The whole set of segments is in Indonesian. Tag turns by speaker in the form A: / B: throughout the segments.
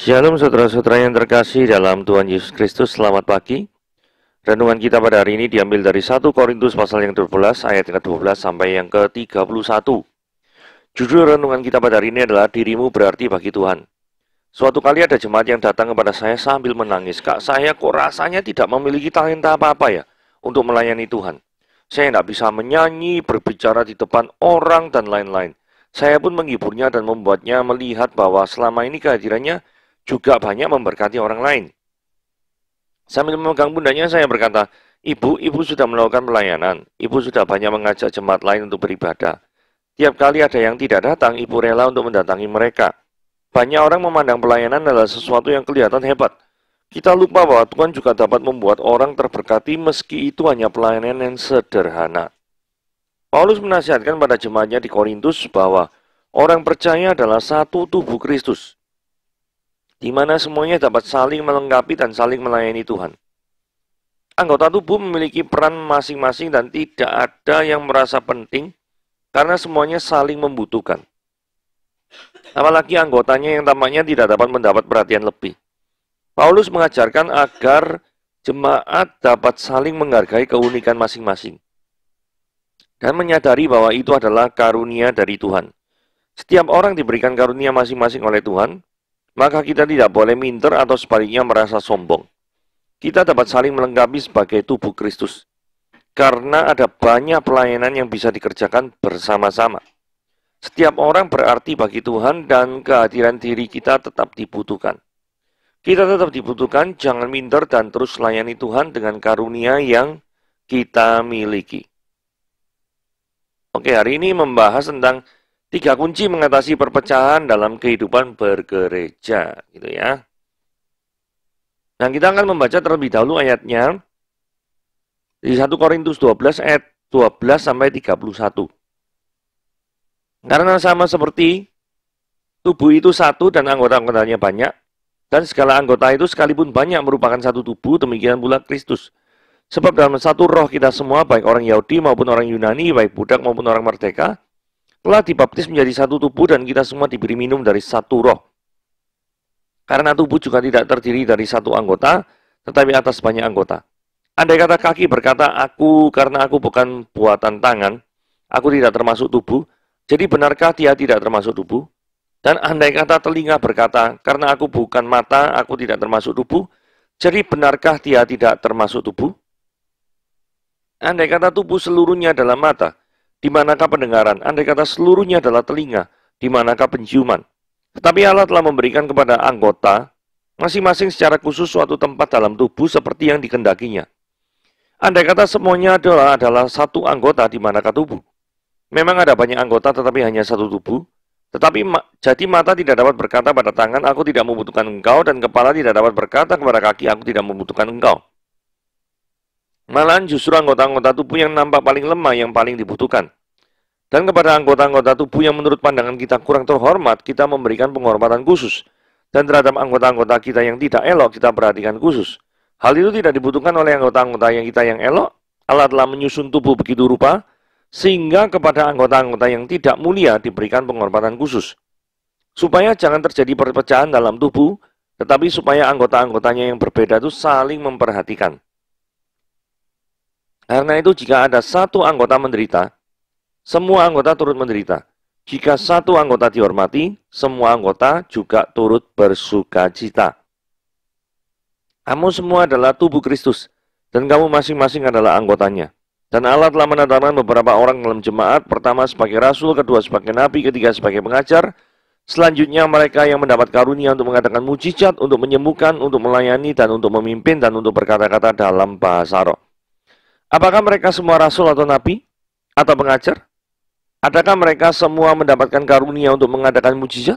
A: Shalom saudara-saudara yang terkasih dalam Tuhan Yesus Kristus, selamat pagi. Renungan kita pada hari ini diambil dari 1 Korintus pasal yang 12 ayat yang ke-12 sampai yang ke-31. Judul renungan kita pada hari ini adalah dirimu berarti bagi Tuhan. Suatu kali ada jemaat yang datang kepada saya sambil menangis, "Kak, saya kok rasanya tidak memiliki talenta apa-apa ya untuk melayani Tuhan. Saya tidak bisa menyanyi, berbicara di depan orang, dan lain-lain." Saya pun menghiburnya dan membuatnya melihat bahwa selama ini kehadirannya juga banyak memberkati orang lain. Sambil memegang pundaknya saya berkata, ibu sudah melakukan pelayanan. Ibu sudah banyak mengajak jemaat lain untuk beribadah. Tiap kali ada yang tidak datang, ibu rela untuk mendatangi mereka. Banyak orang memandang pelayanan adalah sesuatu yang kelihatan hebat. Kita lupa bahwa Tuhan juga dapat membuat orang terberkati meski itu hanya pelayanan yang sederhana. Paulus menasihatkan pada jemaatnya di Korintus bahwa orang percaya adalah satu tubuh Kristus, di mana semuanya dapat saling melengkapi dan saling melayani Tuhan. Anggota tubuh memiliki peran masing-masing dan tidak ada yang merasa penting karena semuanya saling membutuhkan. Apalagi anggotanya yang tampaknya tidak dapat mendapat perhatian lebih. Paulus mengajarkan agar jemaat dapat saling menghargai keunikan masing-masing dan menyadari bahwa itu adalah karunia dari Tuhan. Setiap orang diberikan karunia masing-masing oleh Tuhan, maka kita tidak boleh minder atau sebaliknya merasa sombong. Kita dapat saling melengkapi sebagai tubuh Kristus, karena ada banyak pelayanan yang bisa dikerjakan bersama-sama. Setiap orang berarti bagi Tuhan dan kehadiran diri kita tetap dibutuhkan. Kita tetap dibutuhkan, jangan minder dan terus layani Tuhan dengan karunia yang kita miliki. Oke, hari ini membahas tentang 3 kunci mengatasi perpecahan dalam kehidupan bergereja, gitu ya. Nah, kita akan membaca terlebih dahulu ayatnya di 1 Korintus 12 ayat 12 sampai 31. Karena sama seperti tubuh itu satu dan anggota-anggotanya banyak, dan segala anggota itu sekalipun banyak merupakan satu tubuh, demikian pula Kristus. Sebab dalam satu roh kita semua, baik orang Yahudi maupun orang Yunani, baik budak maupun orang merdeka, telah dibaptis menjadi satu tubuh dan kita semua diberi minum dari satu roh. Karena tubuh juga tidak terdiri dari satu anggota, tetapi atas banyak anggota. Andai kata kaki berkata, "Aku karena aku bukan buatan tangan, aku tidak termasuk tubuh," jadi benarkah dia tidak termasuk tubuh? Dan andai kata telinga berkata, "Karena aku bukan mata, aku tidak termasuk tubuh," jadi benarkah dia tidak termasuk tubuh? Andai kata tubuh seluruhnya adalah mata, di manakah pendengaran? Andai kata seluruhnya adalah telinga, di manakah penciuman? Tetapi Allah telah memberikan kepada anggota masing-masing secara khusus suatu tempat dalam tubuh seperti yang dikehendakinya. Andai kata semuanya adalah satu anggota, di manakah tubuh? Memang ada banyak anggota tetapi hanya satu tubuh. Tetapi jadi mata tidak dapat berkata pada tangan, "Aku tidak membutuhkan engkau," dan kepala tidak dapat berkata kepada kaki, "Aku tidak membutuhkan engkau." Malahan justru anggota-anggota tubuh yang nampak paling lemah yang paling dibutuhkan. Dan kepada anggota-anggota tubuh yang menurut pandangan kita kurang terhormat, kita memberikan penghormatan khusus. Dan terhadap anggota-anggota kita yang tidak elok, kita perhatikan khusus. Hal itu tidak dibutuhkan oleh anggota-anggota yang elok. Allah telah menyusun tubuh begitu rupa, sehingga kepada anggota-anggota yang tidak mulia diberikan penghormatan khusus. Supaya jangan terjadi perpecahan dalam tubuh, tetapi supaya anggota-anggotanya yang berbeda itu saling memperhatikan. Karena itu jika ada satu anggota menderita, semua anggota turut menderita. Jika satu anggota dihormati, semua anggota juga turut bersukacita. Kamu semua adalah tubuh Kristus, dan kamu masing-masing adalah anggotanya. Dan Allah telah menetapkan beberapa orang dalam jemaat, pertama sebagai rasul, kedua sebagai nabi, ketiga sebagai pengajar. Selanjutnya mereka yang mendapat karunia untuk mengadakan mujizat, untuk menyembuhkan, untuk melayani, dan untuk memimpin, dan untuk berkata-kata dalam bahasa roh. Apakah mereka semua rasul atau nabi? Atau pengajar? Adakah mereka semua mendapatkan karunia untuk mengadakan mujizat?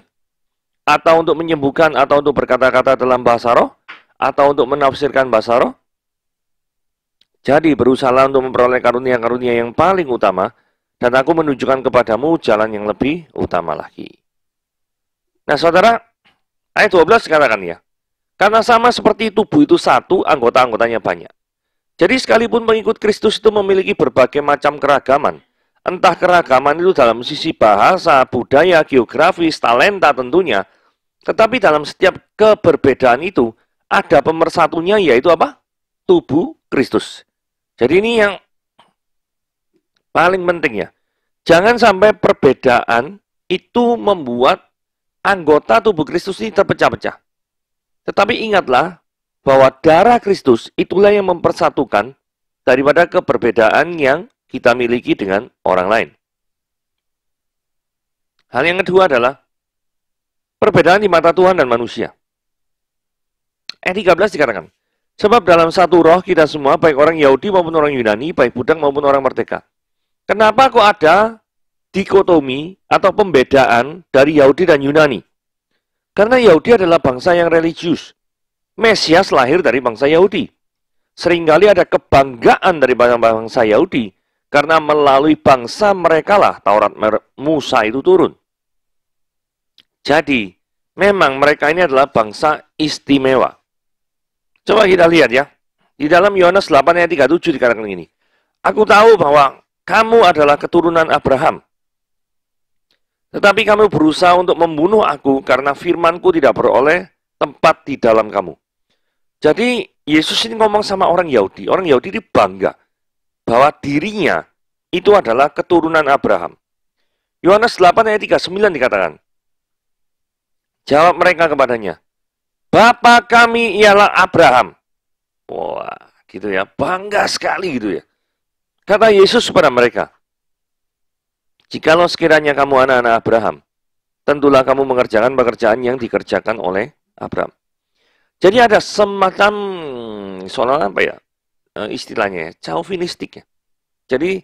A: Atau untuk menyembuhkan? Atau untuk berkata-kata dalam bahasa roh? Atau untuk menafsirkan bahasa roh? Jadi berusahalah untuk memperoleh karunia-karunia yang paling utama, dan aku menunjukkan kepadamu jalan yang lebih utama lagi. Nah saudara, ayat 12 katakan ya, karena sama seperti tubuh itu satu, anggota-anggotanya banyak. Jadi sekalipun pengikut Kristus itu memiliki berbagai macam keragaman, entah keragaman itu dalam sisi bahasa, budaya, geografis, talenta tentunya, Tetapi dalam setiap keberbedaan itu, ada pemersatunya, yaitu apa? Tubuh Kristus. Jadi ini yang paling penting ya. Jangan sampai perbedaan itu membuat anggota tubuh Kristus ini terpecah-pecah. Tetapi ingatlah bahwa darah Kristus itulah yang mempersatukan daripada keberbedaan yang kita miliki dengan orang lain. Hal yang kedua adalah perbedaan di mata Tuhan dan manusia. Ayat 13 dikatakan, sebab dalam satu roh kita semua, baik orang Yahudi maupun orang Yunani, baik budak maupun orang merdeka. Kenapa kok ada dikotomi atau pembedaan dari Yahudi dan Yunani? Karena Yahudi adalah bangsa yang religius. Mesias lahir dari bangsa Yahudi. Seringkali ada kebanggaan dari bangsa Yahudi, karena melalui bangsa mereka lah Taurat Musa itu turun. Jadi, memang mereka ini adalah bangsa istimewa. Coba kita lihat ya. Di dalam Yohanes 8 ayat 37 dikatakan ini. Aku tahu bahwa kamu adalah keturunan Abraham. Tetapi kamu berusaha untuk membunuh aku karena firmanku tidak beroleh tempat di dalam kamu. Jadi, Yesus ini ngomong sama orang Yahudi. Orang Yahudi ini bangga bahwa dirinya itu adalah keturunan Abraham. Yohanes 8 ayat 39 dikatakan. Jawab mereka kepadanya, Bapa kami ialah Abraham. Wah, gitu ya. Bangga sekali gitu ya. Kata Yesus kepada mereka, jikalau sekiranya kamu anak-anak Abraham, tentulah kamu mengerjakan pekerjaan yang dikerjakan oleh Abraham. Jadi ada semacam, soal apa ya, istilahnya ya, chauvinistik ya. Jadi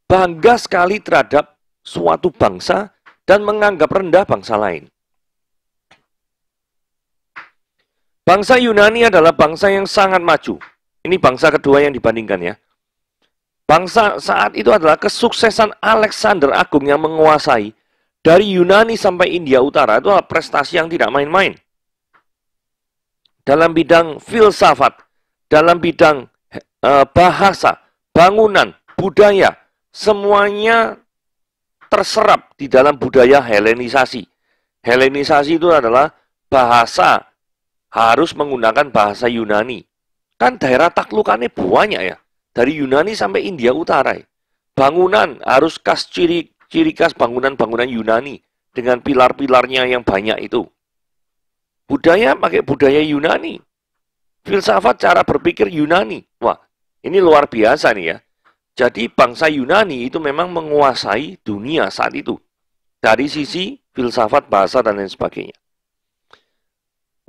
A: bangga sekali terhadap suatu bangsa dan menganggap rendah bangsa lain. Bangsa Yunani adalah bangsa yang sangat maju. Ini bangsa kedua yang dibandingkan ya. Bangsa saat itu adalah kesuksesan Alexander Agung yang menguasai dari Yunani sampai India Utara. Itu adalah prestasi yang tidak main-main. Dalam bidang filsafat, dalam bidang bahasa, bangunan, budaya, semuanya terserap di dalam budaya Helenisasi. Helenisasi itu adalah bahasa, harus menggunakan bahasa Yunani. Kan daerah taklukannya banyak ya. Dari Yunani sampai India Utara. Bangunan harus ciri khas bangunan-bangunan Yunani. Dengan pilar-pilarnya yang banyak itu. Budaya pakai budaya Yunani. Filsafat cara berpikir Yunani. Wah, ini luar biasa nih ya. Jadi bangsa Yunani itu memang menguasai dunia saat itu. Dari sisi filsafat, bahasa, dan lain sebagainya.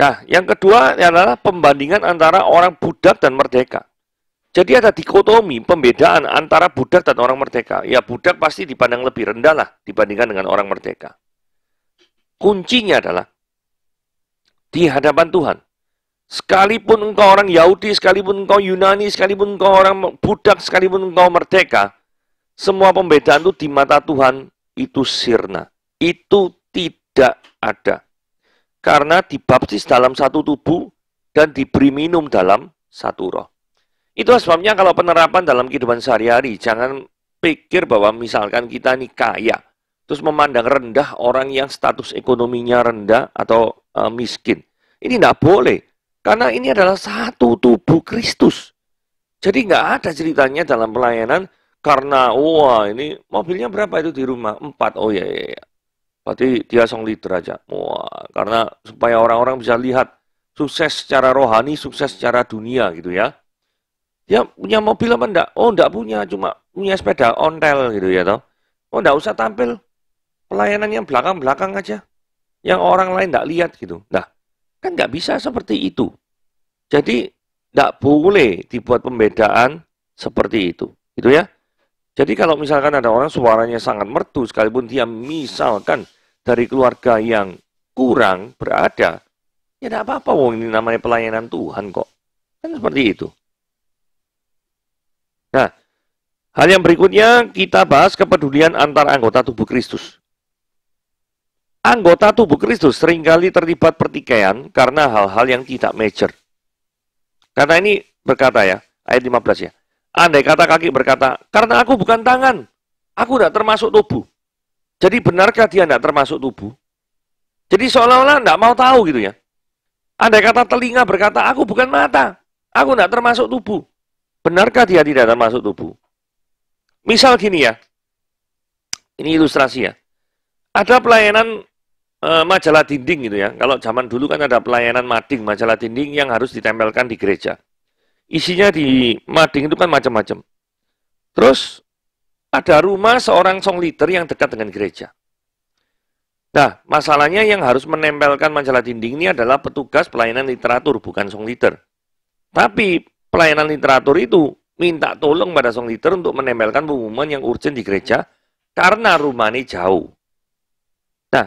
A: Nah, yang kedua adalah pembandingan antara orang budak dan merdeka. Jadi ada dikotomi, pembedaan antara budak dan orang merdeka. Ya, budak pasti dipandang lebih rendah lah dibandingkan dengan orang merdeka. Kuncinya adalah di hadapan Tuhan. Sekalipun engkau orang Yahudi, sekalipun engkau Yunani, sekalipun engkau orang budak, sekalipun engkau merdeka, semua pembedaan itu di mata Tuhan itu sirna. Itu tidak ada. Karena dibaptis dalam satu tubuh dan diberi minum dalam satu roh. Itulah sebabnya kalau penerapan dalam kehidupan sehari-hari, jangan pikir bahwa misalkan kita ini kaya, terus memandang rendah orang yang status ekonominya rendah atau miskin. Ini tidak boleh, karena ini adalah satu tubuh Kristus. Jadi nggak ada ceritanya dalam pelayanan, karena wah ini mobilnya berapa itu di rumah? 4, oh ya. Berarti dia 1 liter aja. Wah, karena supaya orang-orang bisa lihat sukses secara rohani, sukses secara dunia gitu ya. Dia punya mobil apa enggak? Oh, enggak punya, cuma punya sepeda ontel gitu ya toh. Oh, enggak usah tampil pelayanan yang belakang-belakang aja. Yang orang lain enggak lihat gitu. Nah, kan enggak bisa seperti itu. Jadi enggak boleh dibuat pembedaan seperti itu. Gitu ya. Jadi kalau misalkan ada orang suaranya sangat merdu, sekalipun dia misalkan dari keluarga yang kurang berada, ya tidak apa-apa, ini namanya pelayanan Tuhan kok. Kan seperti itu. Nah, hal yang berikutnya kita bahas kepedulian antar anggota tubuh Kristus. Anggota tubuh Kristus seringkali terlibat pertikaian karena hal-hal yang tidak major. Karena ini berkata ya, ayat 15 ya. Andai kata kaki berkata, karena aku bukan tangan, aku tidak termasuk tubuh. Jadi benarkah dia tidak termasuk tubuh? Jadi seolah-olah tidak mau tahu gitu ya. Andai kata telinga berkata, aku bukan mata, aku tidak termasuk tubuh. Benarkah dia tidak termasuk tubuh? Misal gini ya, ini ilustrasi ya. Ada pelayanan majalah dinding gitu ya. Kalau zaman dulu kan ada pelayanan mading, majalah dinding yang harus ditempelkan di gereja. Isinya di mading itu kan macam-macam. Terus ada rumah seorang song leader yang dekat dengan gereja. Nah, masalahnya yang harus menempelkan majalah dinding ini adalah petugas pelayanan literatur, bukan song leader. Tapi pelayanan literatur itu minta tolong pada song leader untuk menempelkan pengumuman yang urgent di gereja karena rumahnya jauh. Nah,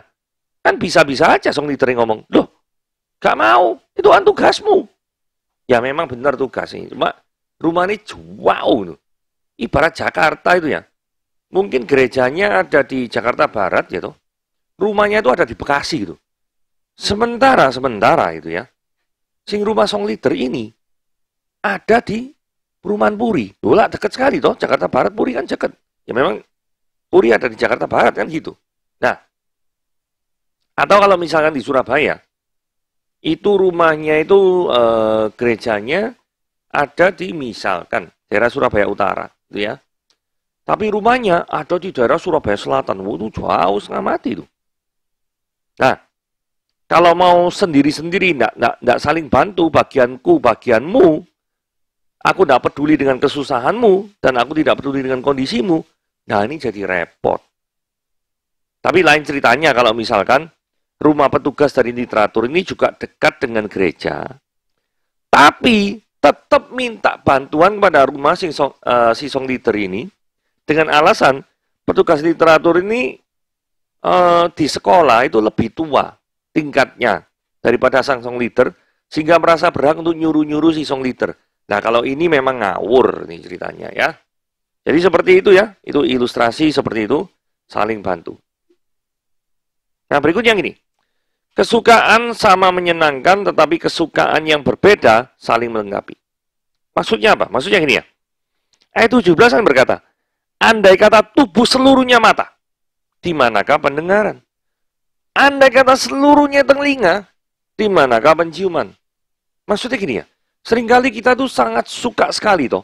A: kan bisa-bisa aja song leader yang ngomong, loh, gak mau, itu kan tugasmu. Ya memang benar tugasnya, cuma rumahnya jauh. Ibarat Jakarta itu ya. Mungkin gerejanya ada di Jakarta Barat gitu. Rumahnya itu ada di Bekasi gitu. Sementara itu ya. Sing rumah song leader ini ada di Perumahan Puri. Dola dekat sekali toh, Jakarta Barat Puri kan dekat. Ya memang Puri ada di Jakarta Barat kan gitu. Nah, atau kalau misalkan di Surabaya, itu rumahnya itu gerejanya ada di misalkan daerah Surabaya Utara, gitu ya. Tapi rumahnya ada di daerah Surabaya Selatan. Itu jauh setengah mati itu. Nah, kalau mau sendiri-sendiri, enggak saling bantu, bagianku, bagianmu, aku tidak peduli dengan kesusahanmu, dan aku tidak peduli dengan kondisimu, nah ini jadi repot. Tapi lain ceritanya kalau misalkan rumah petugas dari literatur ini juga dekat dengan gereja, tapi tetap minta bantuan pada rumah si song leader ini, dengan alasan petugas literatur ini di sekolah itu lebih tua tingkatnya daripada sang song leader, sehingga merasa berhak untuk nyuruh-nyuruh si song leader. Nah, kalau ini memang ngawur nih ceritanya ya. Jadi seperti itu ya, itu ilustrasi seperti itu, saling bantu. Nah, berikutnya yang ini. Kesukaan sama menyenangkan, tetapi kesukaan yang berbeda saling melengkapi. Maksudnya apa? Maksudnya gini ya. Ayat 17 kan berkata, andai kata tubuh seluruhnya mata, di manakah pendengaran? Andai kata seluruhnya telinga, di manakah penciuman? Maksudnya gini ya, seringkali kita tuh sangat suka sekali toh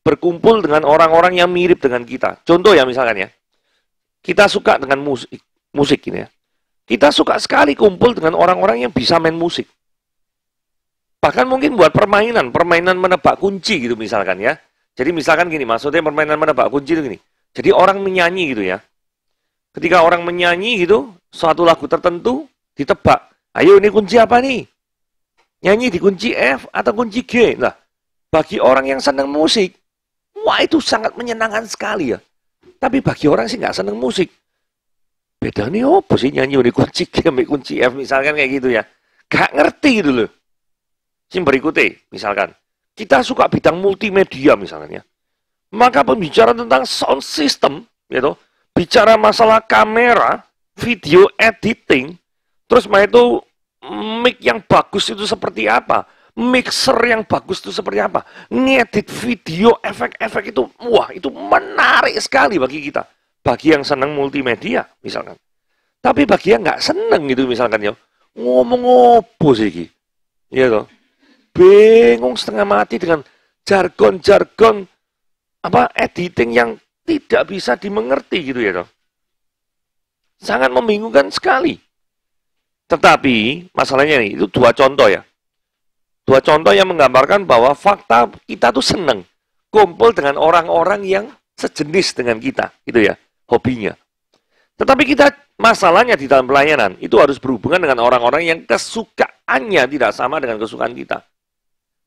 A: berkumpul dengan orang-orang yang mirip dengan kita. Contoh ya misalkan ya, kita suka dengan musik ini ya. Kita suka sekali kumpul dengan orang-orang yang bisa main musik. Bahkan mungkin buat permainan menebak kunci gitu misalkan ya. Jadi misalkan gini, maksudnya permainan menebak kunci itu gini. Jadi orang menyanyi gitu ya. Ketika orang menyanyi gitu, suatu lagu tertentu ditebak. Ayo ini kunci apa nih? Nyanyi di kunci F atau kunci G. Nah, bagi orang yang senang musik, wah itu sangat menyenangkan sekali ya. Tapi bagi orang sih nggak senang musik, beda nih apa sih nyanyi di kunci G sampai kunci F misalkan kayak gitu ya. Gak ngerti gitu loh. Yang berikutnya, misalkan, kita suka bidang multimedia misalnya. Maka pembicaraan tentang sound system, gitu, bicara masalah kamera, video editing, terus itu mic yang bagus itu seperti apa, mixer yang bagus itu seperti apa, ngedit video, efek-efek itu, wah itu menarik sekali bagi kita. Bagi yang senang multimedia, misalkan. Tapi bagi yang nggak senang gitu, misalkan ya, ngomong apa sih? Ya toh, bingung setengah mati dengan jargon-jargon apa editing yang tidak bisa dimengerti gitu ya toh. Sangat membingungkan sekali. Tetapi masalahnya nih, itu dua contoh ya. Dua contoh yang menggambarkan bahwa fakta kita tuh senang kumpul dengan orang-orang yang sejenis dengan kita, gitu ya. Hobinya. Tetapi kita masalahnya di dalam pelayanan itu harus berhubungan dengan orang-orang yang kesukaannya tidak sama dengan kesukaan kita.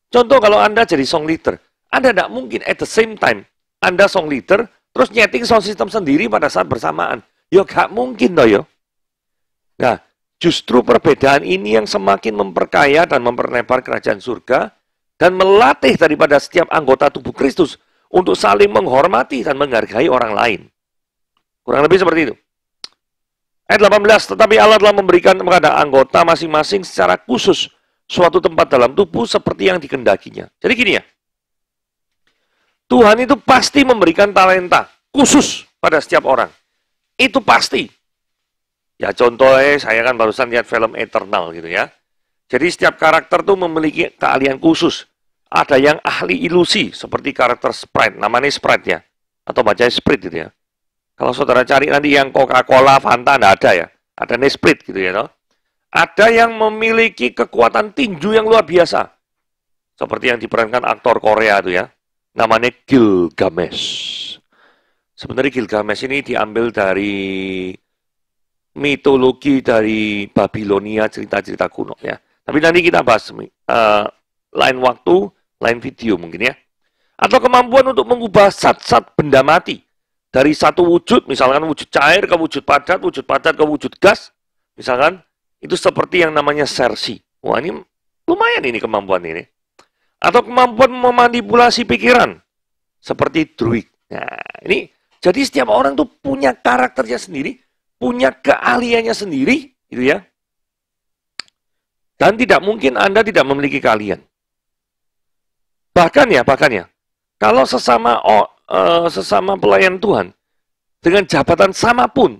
A: Contoh kalau Anda jadi song leader, Anda tidak mungkin at the same time Anda song leader terus nyeting sound system sendiri pada saat bersamaan. Ya gak mungkin toh ya. Nah, justru perbedaan ini yang semakin memperkaya dan memperlebar kerajaan surga dan melatih daripada setiap anggota tubuh Kristus untuk saling menghormati dan menghargai orang lain. Kurang lebih seperti itu. Ayat 18, tetapi Allah telah memberikan kepada anggota masing-masing secara khusus suatu tempat dalam tubuh seperti yang dikehendakinya. Jadi gini ya, Tuhan itu pasti memberikan talenta khusus pada setiap orang. Itu pasti. Ya contohnya saya kan barusan lihat film Eternal gitu ya. Jadi setiap karakter tuh memiliki keahlian khusus. Ada yang ahli ilusi seperti karakter Sprite, namanya Sprite ya. Atau bacanya Sprite gitu ya. Kalau saudara cari nanti yang Coca-Cola, Fanta, nggak ada ya. Ada Nesprite gitu ya. No? Ada yang memiliki kekuatan tinju yang luar biasa. Seperti yang diperankan aktor Korea itu ya. Namanya Gilgamesh. Sebenarnya Gilgamesh ini diambil dari mitologi dari Babilonia, cerita-cerita kuno ya. Tapi nanti kita bahas lain waktu, lain video mungkin ya. Atau kemampuan untuk mengubah zat-zat benda mati. Dari satu wujud, misalkan wujud cair ke wujud padat ke wujud gas. Misalkan, itu seperti yang namanya sersi. Wah ini lumayan ini kemampuan ini. Atau kemampuan memanipulasi pikiran. Seperti druid. Nah ini, jadi setiap orang tuh punya karakternya sendiri, punya keahliannya sendiri, gitu ya. Dan tidak mungkin Anda tidak memiliki keahlian. Bahkan ya, kalau sesama pelayan Tuhan, dengan jabatan sama pun,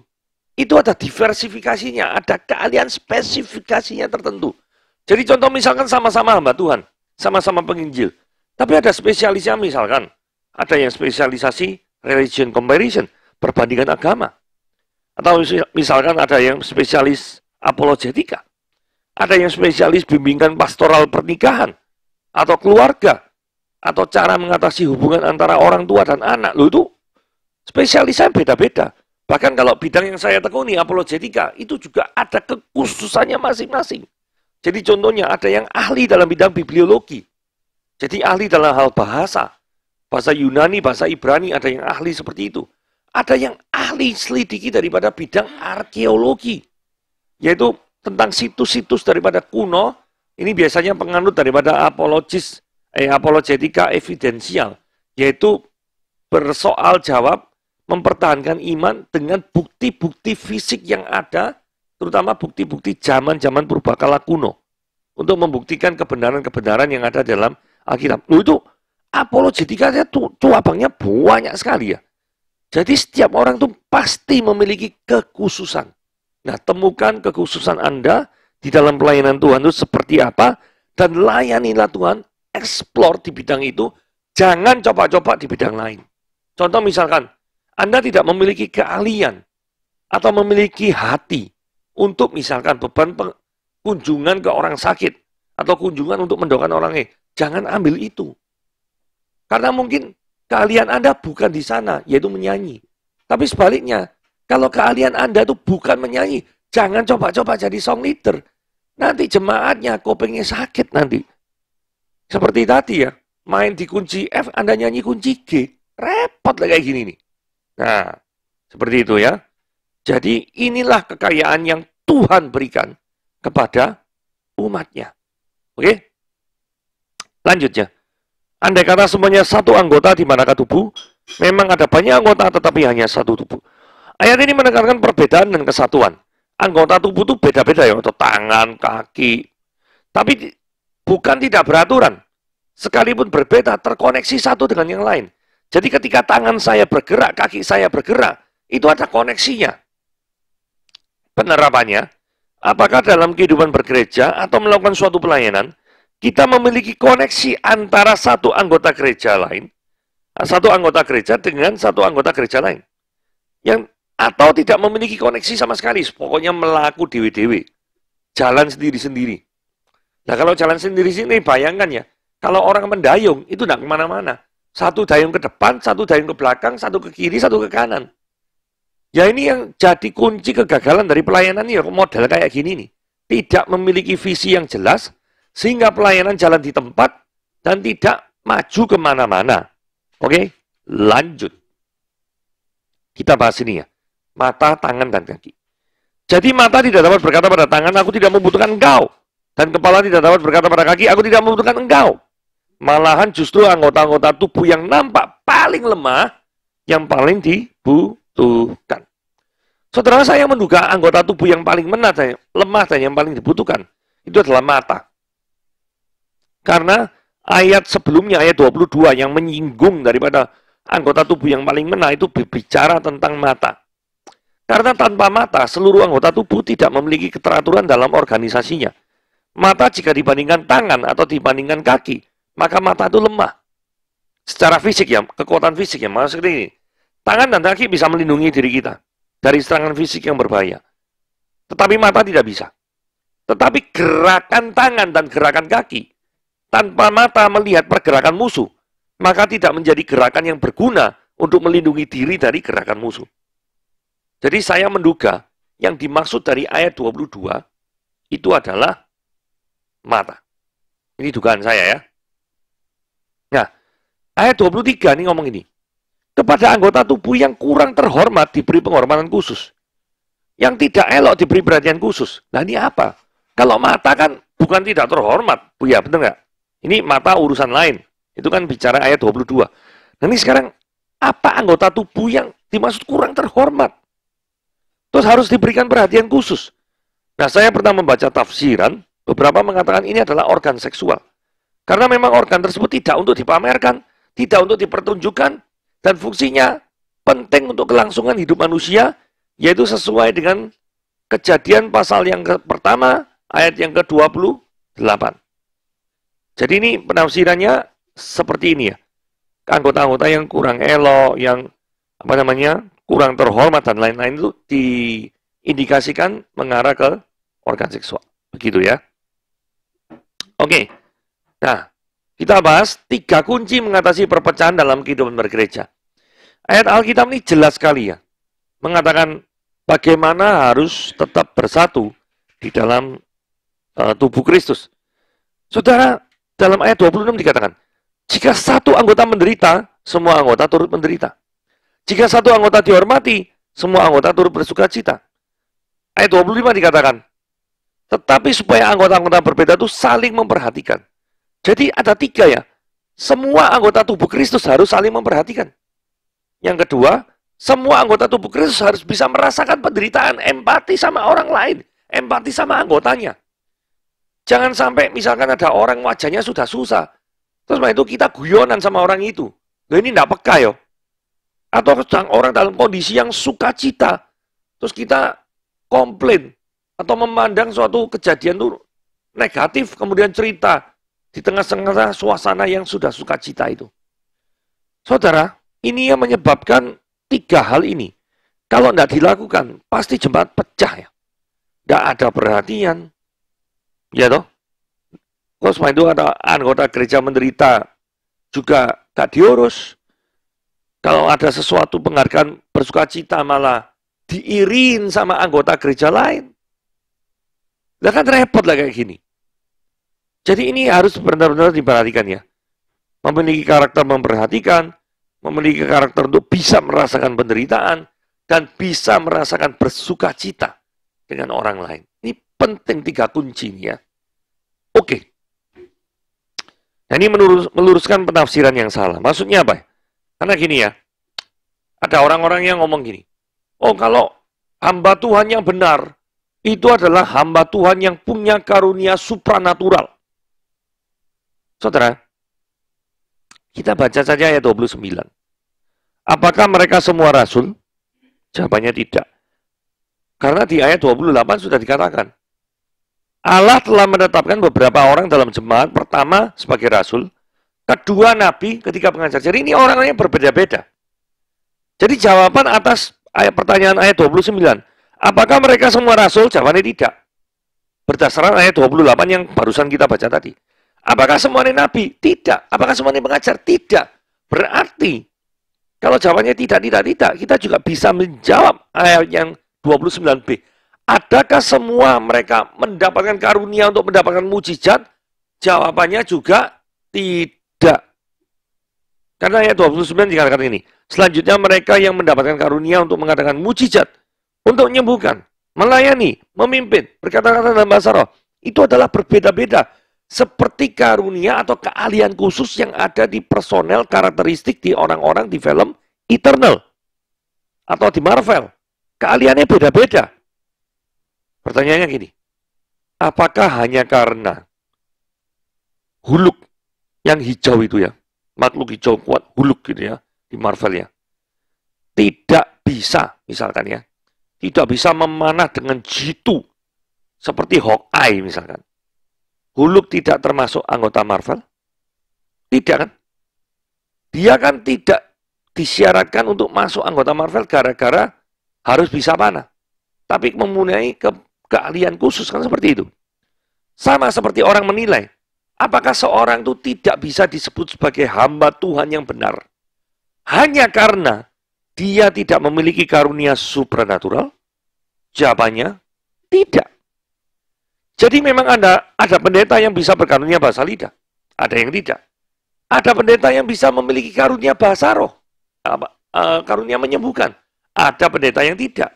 A: itu ada diversifikasinya, ada keahlian spesifikasinya tertentu. Jadi contoh misalkan sama-sama hamba Tuhan, sama-sama penginjil, tapi ada spesialisnya misalkan, ada yang spesialisasi religion comparison, perbandingan agama. Atau misalkan ada yang spesialis apologetika. Ada yang spesialis bimbingan pastoral pernikahan. Atau keluarga. Atau cara mengatasi hubungan antara orang tua dan anak. Loh itu spesialisnya beda-beda. Bahkan kalau bidang yang saya tekuni, apologetika, itu juga ada kekhususannya masing-masing. Jadi contohnya ada yang ahli dalam bidang bibliologi. Jadi ahli dalam hal bahasa. Bahasa Yunani, bahasa Ibrani, ada yang ahli seperti itu. Ada yang ahli selidiki daripada bidang arkeologi. Yaitu tentang situs-situs daripada kuno. Ini biasanya penganut daripada apologetika evidensial. Yaitu bersoal jawab, mempertahankan iman dengan bukti-bukti fisik yang ada. Terutama bukti-bukti zaman-zaman purbakala kuno. Untuk membuktikan kebenaran-kebenaran yang ada dalam Alkitab. Itu apologetikanya tuh cabangnya banyak sekali ya. Jadi setiap orang tuh pasti memiliki kekhususan. Nah, temukan kekhususan Anda di dalam pelayanan Tuhan itu seperti apa, dan layanilah Tuhan, explore di bidang itu, jangan coba-coba di bidang lain. Contoh misalkan, Anda tidak memiliki keahlian, atau memiliki hati, untuk misalkan beban kunjungan ke orang sakit, atau kunjungan untuk mendoakan orangnya, jangan ambil itu. Karena mungkin keahlian Anda bukan di sana, yaitu menyanyi. Tapi sebaliknya, kalau keahlian Anda itu bukan menyanyi, jangan coba-coba jadi song leader. Nanti jemaatnya kupingnya sakit nanti. Seperti tadi ya, main di kunci F, Anda nyanyi kunci G. Repot lah kayak gini nih. Nah, seperti itu ya. Jadi inilah kekayaan yang Tuhan berikan kepada umatnya. Oke? Lanjutnya. Andai kata semuanya satu anggota di manakah tubuh, memang ada banyak anggota tetapi hanya satu tubuh. Ayat ini menekankan perbedaan dan kesatuan. Anggota tubuh itu beda-beda ya, atau tangan, kaki. Tapi bukan tidak beraturan. Sekalipun berbeda, terkoneksi satu dengan yang lain. Jadi ketika tangan saya bergerak, kaki saya bergerak, itu ada koneksinya. Penerapannya, apakah dalam kehidupan bergereja atau melakukan suatu pelayanan, kita memiliki koneksi antara satu anggota gereja lain, satu anggota gereja dengan satu anggota gereja lain. Atau tidak memiliki koneksi sama sekali, pokoknya melaku dewe-dewe. Jalan sendiri-sendiri. Nah kalau jalan sendiri-sendiri, bayangkan ya, kalau orang mendayung, itu tidak kemana-mana. Satu dayung ke depan, satu dayung ke belakang, satu ke kiri, satu ke kanan. Ya ini yang jadi kunci kegagalan dari pelayanan ya, model kayak gini nih. Tidak memiliki visi yang jelas, sehingga pelayanan jalan di tempat, dan tidak maju kemana-mana. Oke, lanjut. Kita bahas ini ya. Mata, tangan, dan kaki. Jadi mata tidak dapat berkata pada tangan, aku tidak membutuhkan engkau. Dan kepala tidak dapat berkata pada kaki, aku tidak membutuhkan engkau. Malahan justru anggota-anggota tubuh yang nampak paling lemah, yang paling dibutuhkan. Saudara, saya menduga anggota tubuh yang paling lemah dan yang paling dibutuhkan, itu adalah mata. Karena ayat sebelumnya, ayat 22, yang menyinggung daripada anggota tubuh yang paling lemah, itu berbicara tentang mata. Karena tanpa mata, seluruh anggota tubuh tidak memiliki keteraturan dalam organisasinya. Mata jika dibandingkan tangan atau dibandingkan kaki, maka mata itu lemah. Secara fisik ya, kekuatan fisik ya, maksudnya ini. Tangan dan kaki bisa melindungi diri kita dari serangan fisik yang berbahaya. Tetapi mata tidak bisa. Tetapi gerakan tangan dan gerakan kaki, tanpa mata melihat pergerakan musuh, maka tidak menjadi gerakan yang berguna untuk melindungi diri dari gerakan musuh. Jadi saya menduga yang dimaksud dari ayat 22 itu adalah mata. Ini dugaan saya ya. Nah, ayat 23 ini ngomong ini. Kepada anggota tubuh yang kurang terhormat diberi penghormatan khusus. Yang tidak elok diberi perhatian khusus. Nah ini apa? Kalau mata kan bukan tidak terhormat. Bu ya, benar nggak? Ini mata urusan lain. Itu kan bicara ayat 22. Nah ini sekarang, apa anggota tubuh yang dimaksud kurang terhormat? Terus harus diberikan perhatian khusus. Nah saya pernah membaca tafsiran, beberapa mengatakan ini adalah organ seksual. Karena memang organ tersebut tidak untuk dipamerkan, tidak untuk dipertunjukkan, dan fungsinya penting untuk kelangsungan hidup manusia, yaitu sesuai dengan Kejadian pasal yang pertama, ayat yang ke-28. Jadi ini penafsirannya seperti ini ya. Anggota-anggota yang kurang elok, yang kurang terhormat dan lain-lain itu diindikasikan mengarah ke organ seksual. Begitu ya. Oke. Nah, kita bahas 3 kunci mengatasi perpecahan dalam kehidupan bergereja. Ayat Alkitab ini jelas sekali ya. Mengatakan bagaimana harus tetap bersatu di dalam tubuh Kristus. Saudara, dalam ayat 26 dikatakan, jika satu anggota menderita, semua anggota turut menderita. Jika satu anggota dihormati, semua anggota turut bersuka cita. Ayat 25 dikatakan, tetapi supaya anggota-anggota berbeda itu saling memperhatikan. Jadi ada 3 ya. Semua anggota tubuh Kristus harus saling memperhatikan. Yang kedua, semua anggota tubuh Kristus harus bisa merasakan penderitaan, empati sama orang lain, empati sama anggotanya. Jangan sampai misalkan ada orang wajahnya sudah susah, terus itu kita guyonan sama orang itu. Loh ini tidak peka yo. Atau orang dalam kondisi yang sukacita, terus kita komplain atau memandang suatu kejadian itu negatif, kemudian cerita di tengah-tengah suasana yang sudah sukacita itu. Saudara, ini yang menyebabkan 3 hal ini. Kalau tidak dilakukan, pasti jemaat pecah ya. Tidak ada perhatian. Ya toh? Terus itu ada anggota gereja menderita juga gak diurus. Kalau ada sesuatu penghargaan bersuka cita malah diirin sama anggota gereja lain. Lah kan repot lah kayak gini. Jadi ini harus benar-benar diperhatikan ya. Memiliki karakter memperhatikan, memiliki karakter untuk bisa merasakan penderitaan, dan bisa merasakan bersuka cita dengan orang lain. Ini penting 3 kunci ya. Oke. Nah ini meluruskan penafsiran yang salah. Maksudnya apa? Karena gini ya, ada orang-orang yang ngomong gini, oh kalau hamba Tuhan yang benar, itu adalah hamba Tuhan yang punya karunia supranatural. Saudara, kita baca saja ayat 29. Apakah mereka semua rasul? Jawabannya tidak. Karena di ayat 28 sudah dikatakan, Allah telah menetapkan beberapa orang dalam jemaat, pertama sebagai rasul, kedua nabi, ketiga pengajar. Jadi ini orang-orang yang berbeda-beda. Jadi jawaban atas pertanyaan ayat 29, apakah mereka semua rasul? Jawabannya tidak. Berdasarkan ayat 28 yang barusan kita baca tadi. Apakah semuanya nabi? Tidak. Apakah semuanya pengajar? Tidak. Berarti, kalau jawabannya tidak, kita juga bisa menjawab ayat yang 29b. Adakah semua mereka mendapatkan karunia untuk mendapatkan mujizat? Jawabannya juga tidak. Karena ayat 29 dikatakan ini. Selanjutnya mereka yang mendapatkan karunia untuk mengadakan mujizat, untuk menyembuhkan, melayani, memimpin, berkata-kata dalam bahasa roh, itu adalah berbeda-beda. Seperti karunia atau keahlian khusus yang ada di personel karakteristik di orang-orang di film Eternal atau di Marvel. Keahliannya beda-beda. Pertanyaannya gini, apakah hanya karena Hulk yang hijau itu ya, makhluk hijau kuat Hulk gitu ya, di Marvel ya, tidak bisa misalkan ya, tidak bisa memanah dengan jitu seperti Hawkeye misalkan. Hulk tidak termasuk anggota Marvel? Tidak kan? Dia kan tidak disyaratkan untuk masuk anggota Marvel gara-gara harus bisa panah. Tapi mempunyai keahlian khusus kan seperti itu. Sama seperti orang menilai, apakah seorang itu tidak bisa disebut sebagai hamba Tuhan yang benar hanya karena dia tidak memiliki karunia supranatural? Jawabannya tidak. Jadi memang ada pendeta yang bisa berkarunia bahasa lidah, ada yang tidak. Ada pendeta yang bisa memiliki karunia bahasa roh, karunia menyembuhkan. Ada pendeta yang tidak.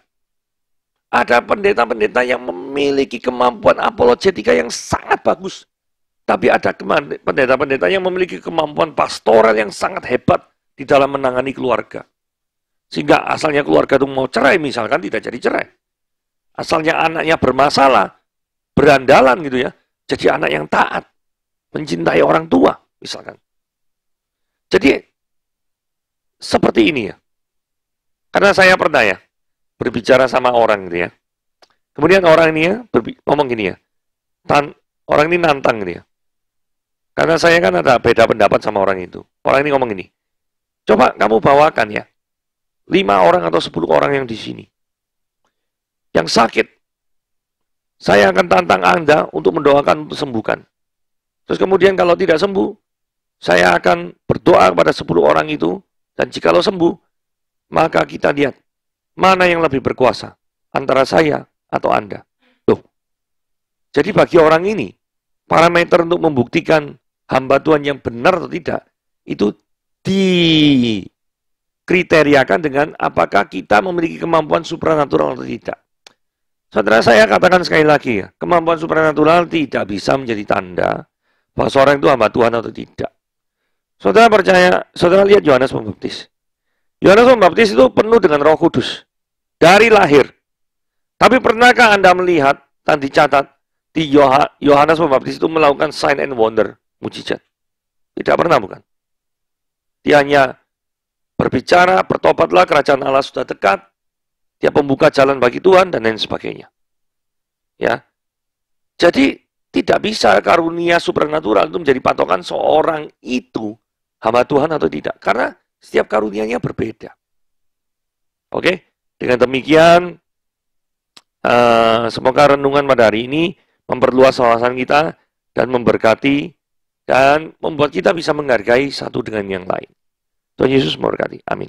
A: Ada pendeta-pendeta yang memiliki kemampuan apologetika yang sangat bagus. Tapi ada pendeta-pendeta yang memiliki kemampuan pastoral yang sangat hebat di dalam menangani keluarga. Sehingga asalnya keluarga itu mau cerai misalkan tidak jadi cerai. Asalnya anaknya bermasalah, berandalan gitu ya, jadi anak yang taat, mencintai orang tua misalkan. Jadi seperti ini ya. Karena saya pernah ya berbicara sama orang gitu ya. Kemudian orang ini ya ngomong gini ya. Orang ini nantang gitu ya. Karena saya kan ada beda pendapat sama orang itu. Orang ini ngomong gini. Coba kamu bawakan ya 5 orang atau 10 orang yang di sini yang sakit. Saya akan tantang Anda untuk mendoakan untuk sembuhkan. Terus kemudian kalau tidak sembuh, saya akan berdoa kepada 10 orang itu, dan jikalau sembuh, maka kita lihat mana yang lebih berkuasa, antara saya atau Anda. Loh, jadi bagi orang ini, parameter untuk membuktikan hamba Tuhan yang benar atau tidak, itu dikriteriakan dengan apakah kita memiliki kemampuan supranatural atau tidak. Saudara, saya katakan sekali lagi ya, kemampuan supranatural tidak bisa menjadi tanda bahwa seorang itu hamba Tuhan atau tidak. Saudara percaya, saudara lihat Yohanes Pembaptis. Yohanes Pembaptis itu penuh dengan Roh Kudus dari lahir. Tapi pernahkah Anda melihat dan dicatat di Yohanes Pembaptis itu melakukan sign and wonder, mujizat? Tidak pernah, bukan? Dia hanya berbicara, bertobatlah, kerajaan Allah sudah dekat. Dia pembuka jalan bagi Tuhan dan lain sebagainya. Ya. Jadi tidak bisa karunia supranatural itu menjadi patokan seorang itu hamba Tuhan atau tidak. Karena setiap karunianya berbeda. Oke, dengan demikian semoga renungan pada hari ini memperluas wawasan kita dan memberkati dan membuat kita bisa menghargai satu dengan yang lain. Tuhan Yesus memberkati. Amin.